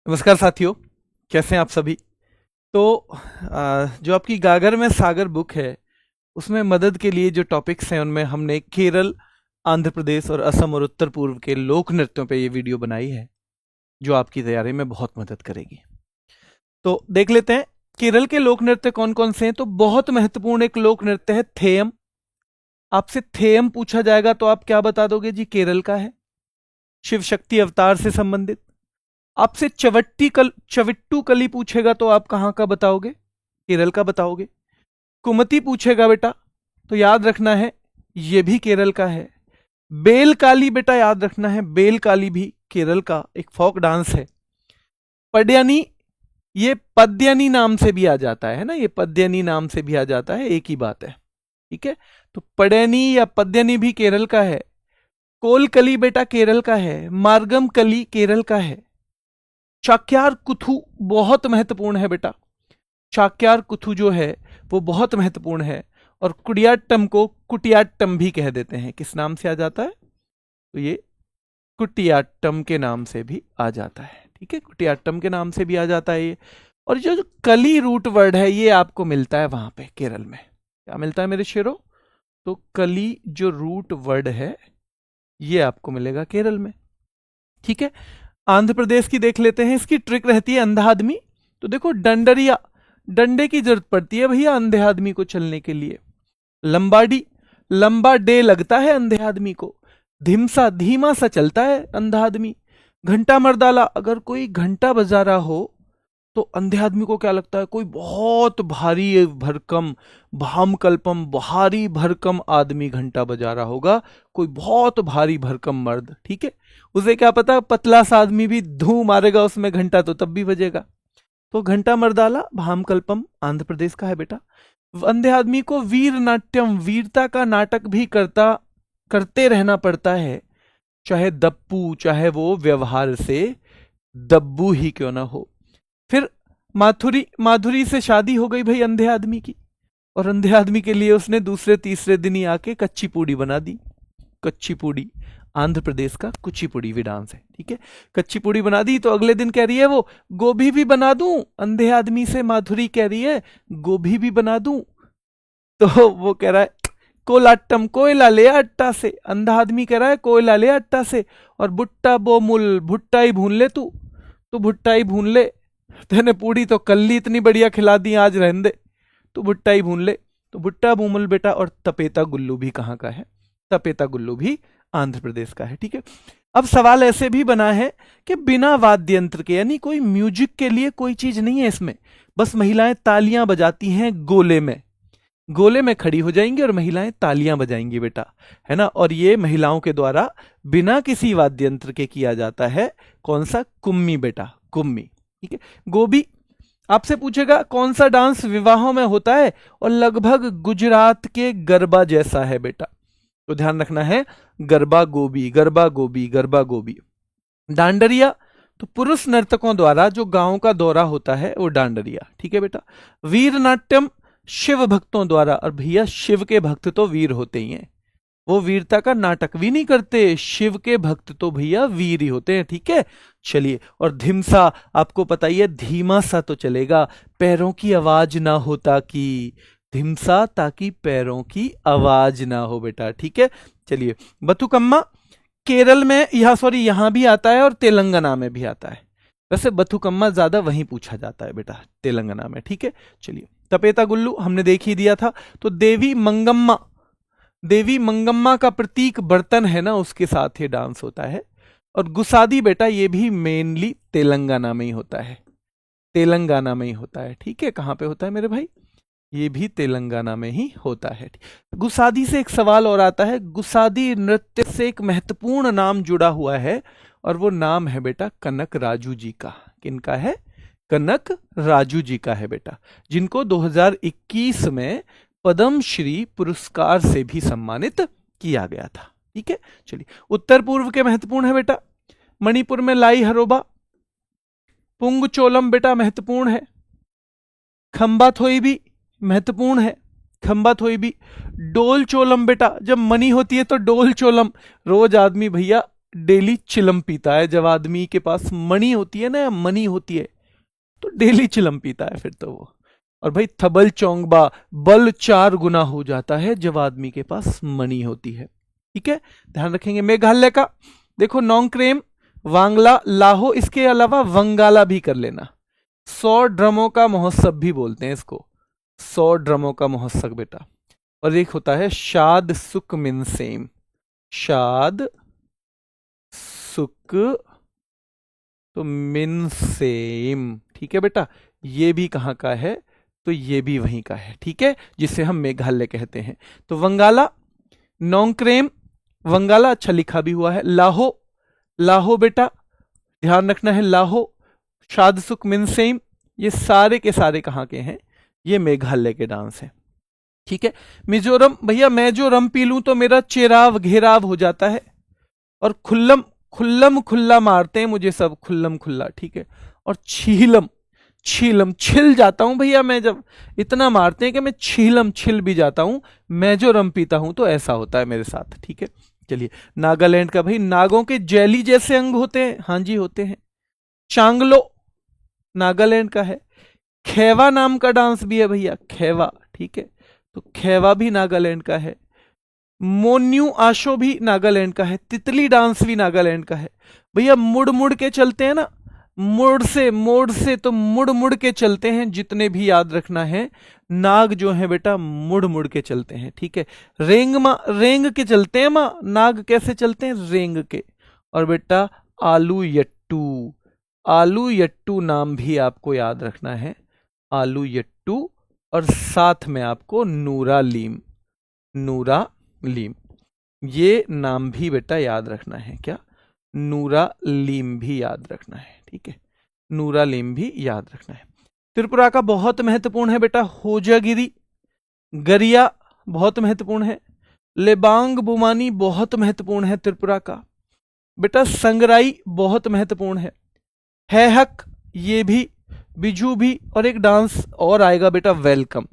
नमस्कार साथियों, कैसे हैं आप सभी। तो जो आपकी गागर में सागर बुक है उसमें मदद के लिए जो टॉपिक्स हैं उनमें हमने केरल, आंध्र प्रदेश और असम और उत्तर पूर्व के लोक नृत्यों पे ये वीडियो बनाई है जो आपकी तैयारी में बहुत मदद करेगी। तो देख लेते हैं केरल के लोक नृत्य कौन कौन से हैं। तो बहुत महत्वपूर्ण एक लोक नृत्य है थेयम। आपसे थेयम पूछा जाएगा तो आप क्या बता दोगे जी? केरल का है, शिव शक्ति अवतार से संबंधित। आपसे चविट्टू कली पूछेगा तो आप कहां का बताओगे? केरल का बताओगे। कुमति पूछेगा बेटा तो याद रखना है ये भी केरल का है। बेलकाली बेटा याद रखना है, बेलकाली भी केरल का एक फोक डांस है। पड्यानी, ये पद्यनी नाम से भी आ जाता है ना, ये पद्यनी नाम से भी आ जाता है, एक ही बात है। ठीक है, तो पड्यानी या पद्यनी भी केरल का है। कोलकली बेटा केरल का है। मार्गम कली केरल का है। चाक्यार कुथु बहुत महत्वपूर्ण है बेटा, चाक्यार कुथु जो है वो बहुत महत्वपूर्ण है। और कुडियाट्टम को कुटियाट्टम भी कह देते हैं। किस नाम से आ जाता है? तो ये कुटियाट्टम के नाम से भी आ जाता है। ठीक है, कुटियाट्टम के नाम से भी आ जाता है ये। और जो कली रूट वर्ड है ये आपको मिलता है वहां पे केरल में। क्या मिलता है मेरे शेरों? तो कली जो रूट वर्ड है ये आपको मिलेगा केरल में। ठीक है, आंध्र प्रदेश की देख लेते हैं। इसकी ट्रिक रहती है अंधा आदमी। तो देखो डंडरिया, डंडे की जरूरत पड़ती है भैया अंधे आदमी को चलने के लिए। लंबाडी, लंबा डे लगता है अंधे आदमी को। धिमसा, धीमा सा चलता है अंधा आदमी। घंटा मर्दाला, अगर कोई घंटा बजा रहा हो तो अंधे आदमी को क्या लगता है? कोई बहुत भारी भरकम, भामकल्पम, भारी भरकम आदमी घंटा बजा रहा होगा, कोई बहुत भारी भरकम मर्द। ठीक है, उसे क्या पता पतला सा आदमी भी धूम मारेगा उसमें घंटा तो तब भी बजेगा। तो घंटा मर्दाला भामकल्पम आंध्र प्रदेश का है बेटा। अंधे आदमी को वीर नाट्यम, वीरता का नाटक भी करते रहना पड़ता है, चाहे दप्पू, चाहे वो व्यवहार से दब्बू ही क्यों ना हो। फिर माधुरी, माधुरी से शादी हो गई भाई अंधे आदमी की, और अंधे आदमी के लिए उसने दूसरे तीसरे दिन ही आके कच्ची पूड़ी बना दी। कच्ची पूड़ी आंध्र प्रदेश का कुचिपुड़ी भी डांस है। ठीक है, कच्ची पूड़ी बना दी तो अगले दिन कह रही है वो गोभी भी बना दूं। अंधे आदमी से माधुरी कह रही है गोभी भी बना दूं। तो वो कह रहा है कोलाट्टम, कोयला ले अट्टा से। अंधा आदमी कह रहा है कोयला ले अट्टा से। और बुट्टा बोमुल, भुट्टा ही भून ले तू, तो भुट्टा ही भून ले। तेने पूड़ी तो कल ही इतनी बढ़िया खिला दी, आज रहने दे, तो भुट्टा ही भून ले। तो भुट्टा बोमुल बेटा। और तपेता गुल्लू भी कहाँ का है? तपेता गुल्लू भी आंध्र प्रदेश का है। ठीक है, अब सवाल ऐसे भी बना है कि बिना वाद्य यंत्र के, यानी कोई म्यूजिक के लिए कोई चीज नहीं है इसमें, बस महिलाएं तालियां बजाती हैं गोले में। गोले में खड़ी हो जाएंगी और महिलाएं तालियां बजाएंगी बेटा, है ना। और ये महिलाओं के द्वारा बिना किसी वाद्य यंत्र के किया जाता है। कौन सा? कुम्मी बेटा, कुम्मी। ठीक है, गोभी आपसे पूछेगा कौन सा डांस विवाहों में होता है, और लगभग गुजरात के गरबा जैसा है बेटा। तो ध्यान रखना है, गरबा गोभी, गरबा गोभी, गरबा गोभी। डांडरिया तो पुरुष नर्तकों द्वारा जो गांव का दौरा होता है वो डांडरिया। ठीक है बेटा। वीर नाट्यम शिव भक्तों द्वारा, और भैया शिव के भक्त तो वीर होते ही हैं, वो वीरता का नाटक भी नहीं करते। शिव के भक्त तो भैया वीर ही होते हैं। ठीक है, चलिए। और धिमसा आपको पता ही है, धीमा सा तो चलेगा, पैरों की आवाज ना हो ताकि, धिमसा ताकि पैरों की आवाज ना हो बेटा। ठीक है, चलिए। बथुकम्मा केरल में, यहां सॉरी यहां भी आता है और तेलंगाना में भी आता है। वैसे बथुकम्मा ज्यादा वहीं पूछा जाता है बेटा, तेलंगाना में। ठीक है, चलिए। तपेता गुल्लू हमने देख ही दिया था। तो देवी मंगम्मा, देवी मंगम्मा का प्रतीक बर्तन है ना, उसके साथ ये डांस होता है। और गुसादी बेटा ये भी मेनली तेलंगाना में ही होता है, तेलंगाना में ही होता है। ठीक है, कहां पे होता है मेरे भाई? ये भी तेलंगाना में ही होता है। गुसादी से एक सवाल और आता है। गुसादी नृत्य से एक महत्वपूर्ण नाम जुड़ा हुआ है, और वो नाम है बेटा कनक राजू जी का। किनका है? कनक राजू जी का है बेटा, जिनको 2021 में पद्मश्री पुरस्कार से भी सम्मानित किया गया था। ठीक है, चलिए। उत्तर पूर्व के महत्वपूर्ण है बेटा, मणिपुर में लाई हरोबा, पुंग चोलम बेटा महत्वपूर्ण है। खंबा थोई भी महत्वपूर्ण है, खंबा थोई भी। डोल चोलम बेटा, जब मनी होती है तो डोल चोलम, रोज आदमी भैया डेली चिलम पीता है। जब आदमी के पास मनी होती है ना, मनी होती है, तो डेली चिलम पीता है फिर तो वो। और भाई थबल चौंगबा, बल 4 गुना हो जाता है जब आदमी के पास मनी होती है। ठीक है, ध्यान रखेंगे। मेघालय का देखो, नोंगक्रेम, वांगला, लाहो, इसके अलावा वंगाला भी कर लेना। 100 ड्रमों का महोत्सव भी बोलते हैं इसको, 100 ड्रमों का महोत्सव बेटा। और एक होता है शाद सुक मिनसेम, शाद सुक तो मिनसेम। ठीक है बेटा, ये भी कहाँ का है, तो ये भी वहीं का है। ठीक है, जिसे हम मेघालय कहते हैं। तो वंगाला, नोंगक्रेम, वंगाला अच्छा लिखा भी हुआ है। लाहो, लाहो बेटा ध्यान रखना है, लाहो, शादसुक मिनसेम, ये सारे के सारे कहाँ के हैं, ये मेघालय के डांस हैं। ठीक है, मिजोरम, भैया मैं जो रम पी लूं तो मेरा चेराव घेराव हो जाता है। और खुल्लम, खुल्लम खुल्ला मारते हैं मुझे सब, खुल्लम खुल्ला। ठीक है, और छीलम, छीलम छिल जाता हूं भैया मैं, जब इतना मारते हैं कि मैं छीलम छिल भी जाता हूं। मैं जो रम पीता हूं तो ऐसा होता है मेरे साथ। ठीक है, चलिए। नागालैंड का, भाई नागों के जेली जैसे अंग होते हैं, हाँ जी होते हैं। चांगलो नागालैंड का है। खेवा नाम का डांस भी है भैया, खेवा। ठीक है, तो खेवा भी नागालैंड का है। मोन्यू आशो भी नागालैंड का है। तितली डांस भी नागालैंड का है। भैया मुड़ मुड़ के चलते हैं ना, मोड़ से तो मुड़ मुड़ के चलते हैं, जितने भी याद रखना है। नाग जो है बेटा मुड़ मुड़ के चलते हैं। ठीक है, रेंग के चलते हैं माँ, नाग कैसे चलते हैं, रेंग के। और बेटा आलू यट्टू, आलू यट्टू नाम भी आपको याद रखना है, आलू यट्टू। और साथ में आपको नूरा लीम, नूरा लीम, ये नाम भी बेटा याद रखना है। क्या, नूरा लीम भी याद रखना है। ठीक है, नूरा लीम भी याद रखना है। त्रिपुरा का बहुत महत्वपूर्ण है बेटा होजागिरी, गरिया बहुत महत्वपूर्ण है। लेबांग बुमानी बहुत महत्वपूर्ण है त्रिपुरा का बेटा। संगराई बहुत महत्वपूर्ण है हक, ये भी, बिजू भी। और एक डांस और आएगा बेटा, वेलकम।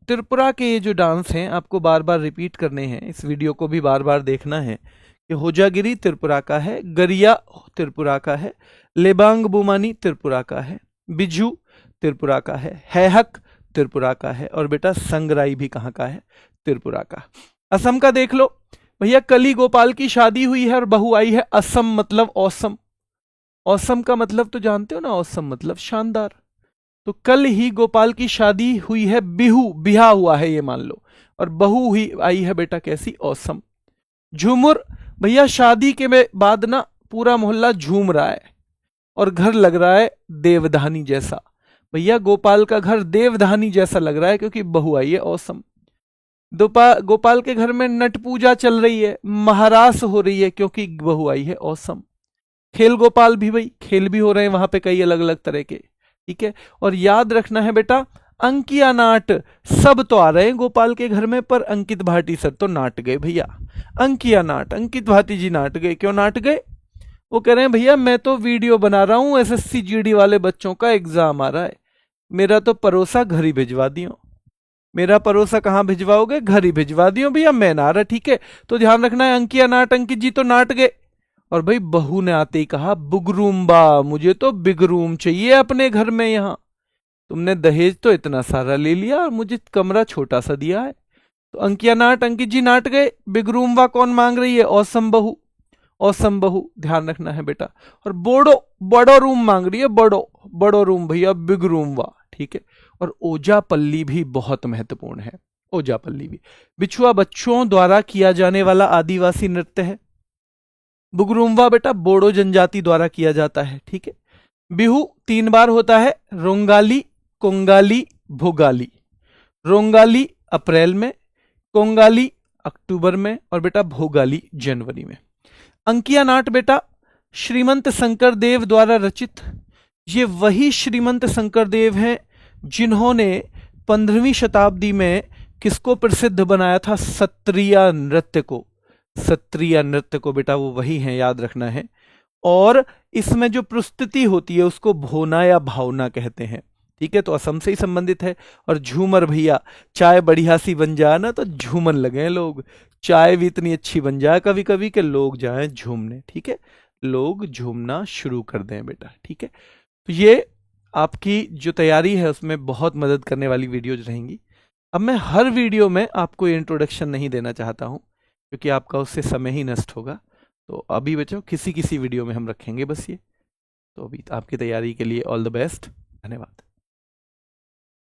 त्रिपुरा के ये जो डांस हैं आपको बार बार रिपीट करने हैं, इस वीडियो को भी बार बार देखना है कि होजागिरी त्रिपुरा का है, गरिया त्रिपुरा का है, लेबांग बुमानी त्रिपुरा का है, बिजू त्रिपुरा का है हक त्रिपुरा का है, और बेटा संगराई भी कहाँ का है, त्रिपुरा का। असम का देख लो भैया, कली गोपाल की शादी हुई है और बहू आई है। असम मतलब औसम, औसम का मतलब तो जानते हो ना, औसम मतलब शानदार। तो कल ही गोपाल की शादी हुई है, बिहू बिहा हुआ है ये मान लो, और बहू हुई आई है बेटा कैसी, औसम। झूमुर, भैया शादी के बाद ना पूरा मोहल्ला झूम रहा है और घर लग रहा है देवधानी जैसा। भैया गोपाल का घर देवधानी जैसा लग रहा है क्योंकि बहू आई है, औसम। गोपाल के घर में नट पूजा चल रही है, महारास हो रही है क्योंकि बहू आई है, औसम। खेल गोपाल भी, भाई खेल भी हो रहे हैं वहां पे कई अलग अलग तरह के। ठीक है, और याद रखना है बेटा अंकिया नाट, सब तो आ रहे हैं गोपाल के घर में, पर अंकित भाटी सर तो नाट गए भैया। अंकिया नाट, अंकित भाटी जी नाट गए। क्यों नाट गए, वो कह रहे हैं भैया मैं तो वीडियो बना रहा हूं, एसएससी जीडी वाले बच्चों का एग्जाम आ रहा है, मेरा तो परोसा घर ही भिजवा दियो। मेरा परोसा कहाँ भिजवाओगे, घर ही भिजवा दियो भैया, मैं ना रहा। ठीक है, तो ध्यान रखना है अंकिया नाट, अंकित जी तो नाट गए। और भाई बहू ने आते ही कहा बुगरूम्बा, मुझे तो बिग रूम चाहिए अपने घर में, यहां तुमने दहेज तो इतना सारा ले लिया और मुझे कमरा छोटा सा दिया है। तो अंकिया नाट, अंकित जी नाट गए। बिग रूम्बा कौन मांग रही है, औसम बहू, औसम बहू ध्यान रखना है बेटा। और बोडो, बड़ो रूम मांग रही है, बड़ो बड़ो रूम भैया, बिग रूम वाह। ठीक है, और ओजापल्ली भी बहुत महत्वपूर्ण है, ओजापल्ली भी। बिछुआ बच्चों द्वारा किया जाने वाला आदिवासी नृत्य है। बुगरूम्बा बेटा बोडो जनजाति द्वारा किया जाता है। ठीक है, बिहू 3 बार होता है, रोंगाली, कोंगाली, भोगाली। रोंगाली अप्रैल में, कोंगाली अक्टूबर में, और बेटा भोगाली जनवरी में। अंकिया नाट बेटा श्रीमंत शंकरदेव द्वारा रचित, ये वही श्रीमंत शंकरदेव हैं जिन्होंने 15वीं शताब्दी में किसको प्रसिद्ध बनाया था, सत्रिय नृत्य को। सत्रिय नृत्य को बेटा वो वही हैं, याद रखना है। और इसमें जो प्रस्तुति होती है उसको भोना या भावना कहते हैं। ठीक है, तो असम से ही संबंधित है। और झूमर भैया, चाय बढ़िया सी बन जाए ना तो झूमन लगे लोग, चाय भी इतनी अच्छी बन जाए कभी कभी कि लोग जाएं झूमने, ठीक है, लोग झूमना शुरू कर दें बेटा, ठीक है। तो ये आपकी जो तैयारी है उसमें बहुत मदद करने वाली वीडियोज रहेंगी। अब मैं हर वीडियो में आपको इंट्रोडक्शन नहीं देना चाहता हूं क्योंकि आपका उससे समय ही नष्ट होगा। तो अभी बच्चों किसी किसी वीडियो में हम रखेंगे बस ये। तो अभी आपकी तैयारी के लिए ऑल द बेस्ट, धन्यवाद।